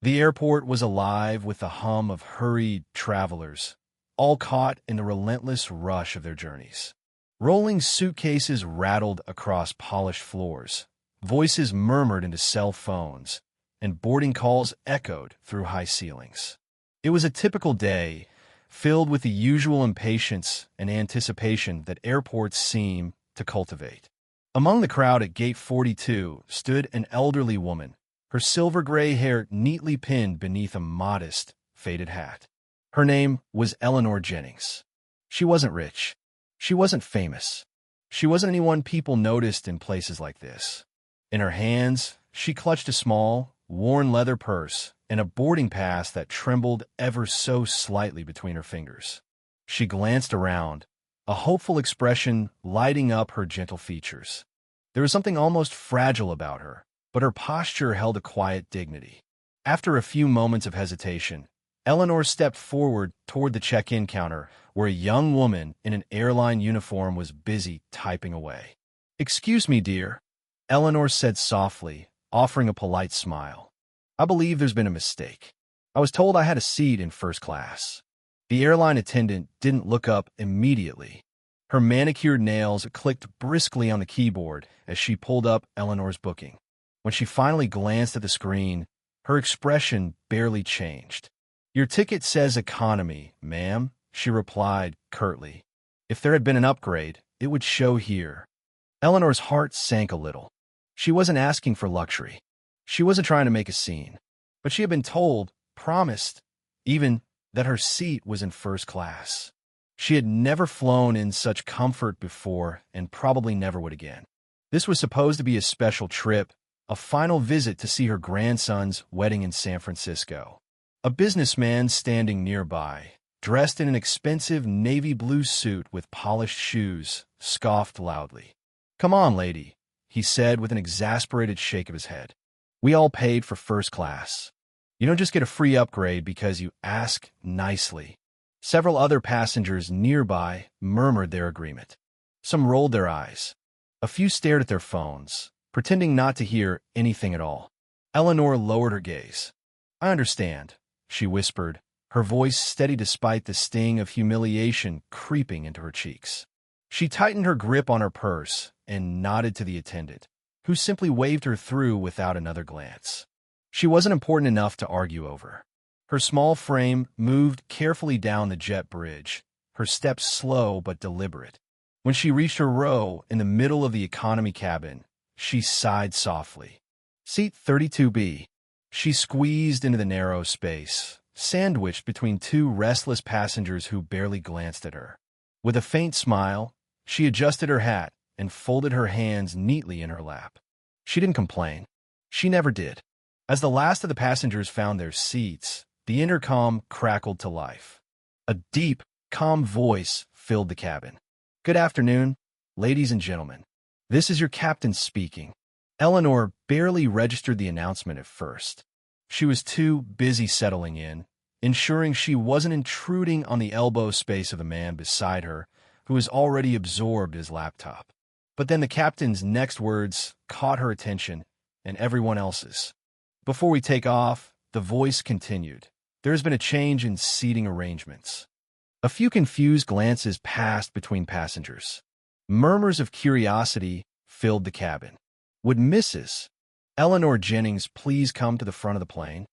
The airport was alive with the hum of hurried travelers, all caught in the relentless rush of their journeys. Rolling suitcases rattled across polished floors, voices murmured into cell phones, and boarding calls echoed through high ceilings. It was a typical day, filled with the usual impatience and anticipation that airports seem to cultivate. Among the crowd at Gate 42 stood an elderly woman, her silver-gray hair neatly pinned beneath a modest, faded hat. Her name was Eleanor Jennings. She wasn't rich. She wasn't famous. She wasn't anyone people noticed in places like this. In her hands, she clutched a small, worn leather purse and a boarding pass that trembled ever so slightly between her fingers. She glanced around, a hopeful expression lighting up her gentle features. There was something almost fragile about her, but her posture held a quiet dignity. After a few moments of hesitation, Eleanor stepped forward toward the check-in counter, where a young woman in an airline uniform was busy typing away. "Excuse me, dear," Eleanor said softly, offering a polite smile. "I believe there's been a mistake. I was told I had a seat in first class." The airline attendant didn't look up immediately. Her manicured nails clicked briskly on the keyboard as she pulled up Eleanor's booking. When she finally glanced at the screen, her expression barely changed. "Your ticket says economy, ma'am," she replied curtly. "If there had been an upgrade, it would show here." Eleanor's heart sank a little. She wasn't asking for luxury. She wasn't trying to make a scene. But she had been told, promised, even, that her seat was in first class. She had never flown in such comfort before and probably never would again. This was supposed to be a special trip, a final visit to see her grandson's wedding in San Francisco. A businessman standing nearby, dressed in an expensive navy blue suit with polished shoes, scoffed loudly. "Come on, lady," he said with an exasperated shake of his head. "We all paid for first class. You don't just get a free upgrade because you ask nicely." Several other passengers nearby murmured their agreement. Some rolled their eyes. A few stared at their phones, pretending not to hear anything at all. Eleanor lowered her gaze. "I understand," she whispered, her voice steady despite the sting of humiliation creeping into her cheeks. She tightened her grip on her purse and nodded to the attendant, who simply waved her through without another glance. She wasn't important enough to argue over. Her small frame moved carefully down the jet bridge, her steps slow but deliberate. When she reached her row in the middle of the economy cabin, she sighed softly. "Seat 32B. She squeezed into the narrow space, sandwiched between two restless passengers who barely glanced at her. With a faint smile, she adjusted her hat and folded her hands neatly in her lap. She didn't complain. She never did. As the last of the passengers found their seats, the intercom crackled to life. A deep, calm voice filled the cabin. "Good afternoon, ladies and gentlemen. This is your captain speaking." Eleanor barely registered the announcement at first. She was too busy settling in, ensuring she wasn't intruding on the elbow space of the man beside her, who was already absorbed in his laptop. But then the captain's next words caught her attention and everyone else's. "Before we take off," the voice continued, "there has been a change in seating arrangements." A few confused glances passed between passengers. Murmurs of curiosity filled the cabin. Would Mrs. Eleanor Jennings please come to the front of the plane?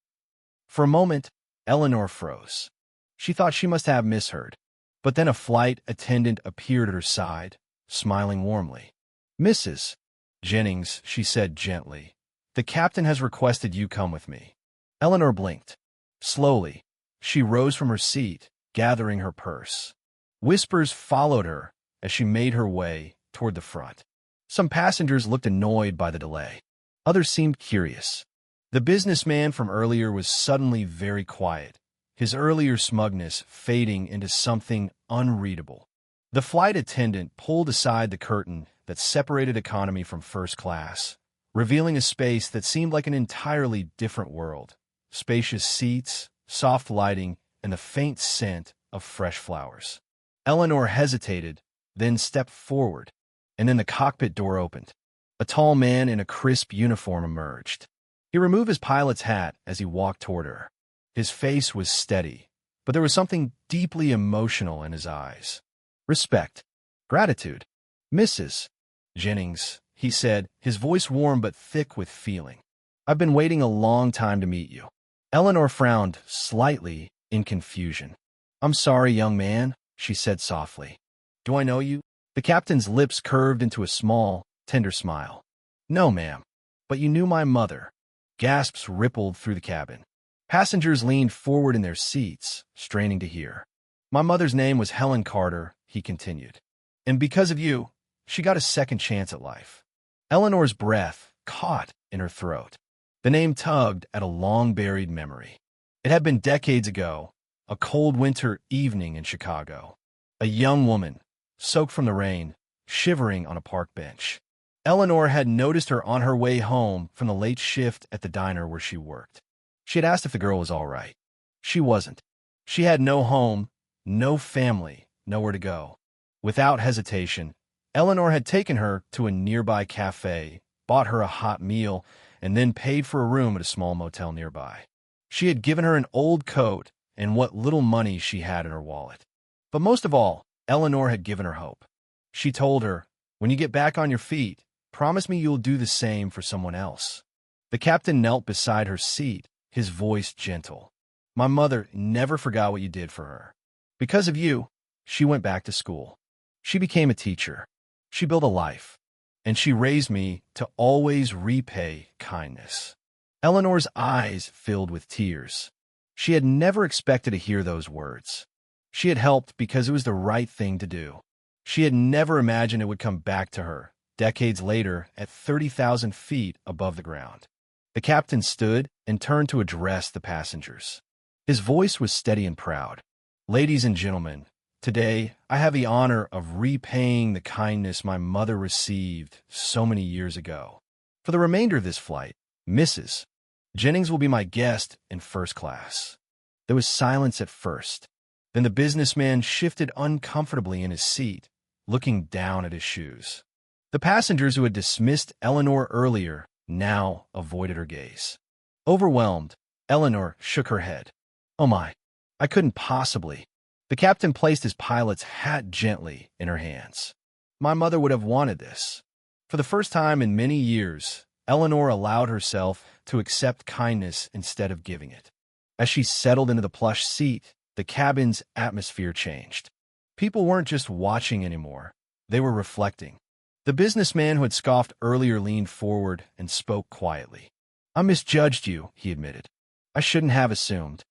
For a moment, Eleanor froze. She thought she must have misheard. But then a flight attendant appeared at her side, smiling warmly. "Mrs. Jennings," she said gently, "the captain has requested you come with me." Eleanor blinked. Slowly, she rose from her seat, gathering her purse. Whispers followed her as she made her way toward the front. Some passengers looked annoyed by the delay. Others seemed curious. The businessman from earlier was suddenly very quiet, his earlier smugness fading into something unreadable. The flight attendant pulled aside the curtain that separated economy from first class, revealing a space that seemed like an entirely different world. Spacious seats, soft lighting, and the faint scent of fresh flowers. Eleanor hesitated, then stepped forward, and then the cockpit door opened. A tall man in a crisp uniform emerged. He removed his pilot's hat as he walked toward her. His face was steady, but there was something deeply emotional in his eyes. Respect. Gratitude. Mrs. Jennings, he said, his voice warm but thick with feeling. I've been waiting a long time to meet you. Eleanor frowned slightly in confusion. I'm sorry, young man, she said softly. Do I know you? The captain's lips curved into a small, tender smile. No, ma'am. But you knew my mother. Gasps rippled through the cabin. Passengers leaned forward in their seats, straining to hear. My mother's name was Helen Carter, he continued. And because of you, she got a second chance at life. Eleanor's breath caught in her throat. The name tugged at a long-buried memory. It had been decades ago, a cold winter evening in Chicago. A young woman, soaked from the rain, shivering on a park bench. Eleanor had noticed her on her way home from the late shift at the diner where she worked. She had asked if the girl was all right. She wasn't. She had no home, no family, nowhere to go. Without hesitation, Eleanor had taken her to a nearby cafe, bought her a hot meal, and then paid for a room at a small motel nearby. She had given her an old coat and what little money she had in her wallet. But most of all, Eleanor had given her hope. She told her, when you get back on your feet, promise me you'll do the same for someone else. The captain knelt beside her seat, his voice gentle. My mother never forgot what you did for her. Because of you, she went back to school. She became a teacher. She built a life. And she raised me to always repay kindness. Eleanor's eyes filled with tears. She had never expected to hear those words. She had helped because it was the right thing to do. She had never imagined it would come back to her, decades later, at 30,000 feet above the ground. The captain stood and turned to address the passengers. His voice was steady and proud. Ladies and gentlemen, today I have the honor of repaying the kindness my mother received so many years ago. For the remainder of this flight, Mrs. Jennings will be my guest in first class. There was silence at first. Then the businessman shifted uncomfortably in his seat, looking down at his shoes. The passengers who had dismissed Eleanor earlier now avoided her gaze. Overwhelmed, Eleanor shook her head. Oh my, I couldn't possibly. The captain placed his pilot's hat gently in her hands. My mother would have wanted this. For the first time in many years, Eleanor allowed herself to accept kindness instead of giving it. As she settled into the plush seat, the cabin's atmosphere changed. People weren't just watching anymore. They were reflecting. The businessman who had scoffed earlier leaned forward and spoke quietly. I misjudged you, he admitted. I shouldn't have assumed.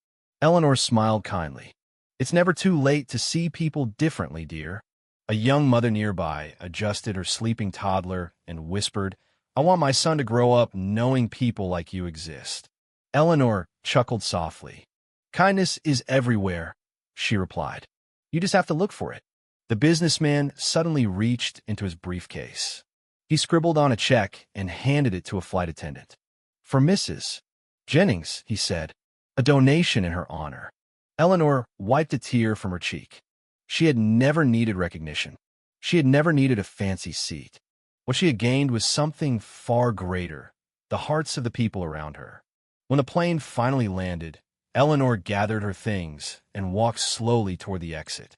Eleanor smiled kindly. It's never too late to see people differently, dear. A young mother nearby adjusted her sleeping toddler and whispered, I want my son to grow up knowing people like you exist. Eleanor chuckled softly. Kindness is everywhere, she replied. You just have to look for it. The businessman suddenly reached into his briefcase. He scribbled on a check and handed it to a flight attendant. For Mrs. Jennings, he said, a donation in her honor. Eleanor wiped a tear from her cheek. She had never needed recognition. She had never needed a fancy seat. What she had gained was something far greater, the hearts of the people around her. When the plane finally landed, Eleanor gathered her things and walked slowly toward the exit.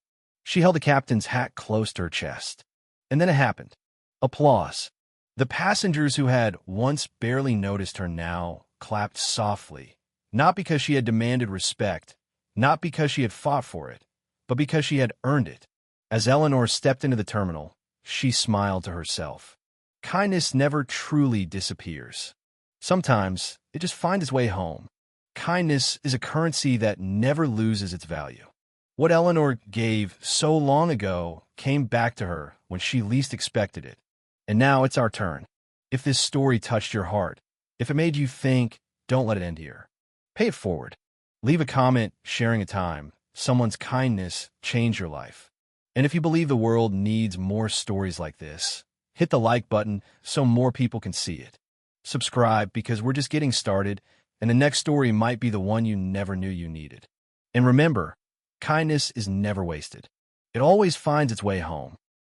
She held the captain's hat close to her chest. And then it happened. Applause. The passengers who had once barely noticed her now clapped softly, not because she had demanded respect, not because she had fought for it, but because she had earned it. As Eleanor stepped into the terminal, she smiled to herself. Kindness never truly disappears. Sometimes it just finds its way home. Kindness is a currency that never loses its value. What Eleanor gave so long ago came back to her when she least expected it. And now it's our turn. If this story touched your heart, if it made you think, don't let it end here. Pay it forward. Leave a comment sharing a time someone's kindness changed your life. And if you believe the world needs more stories like this, hit the like button so more people can see it. Subscribe because we're just getting started, and the next story might be the one you never knew you needed. And remember, kindness is never wasted. It always finds its way home.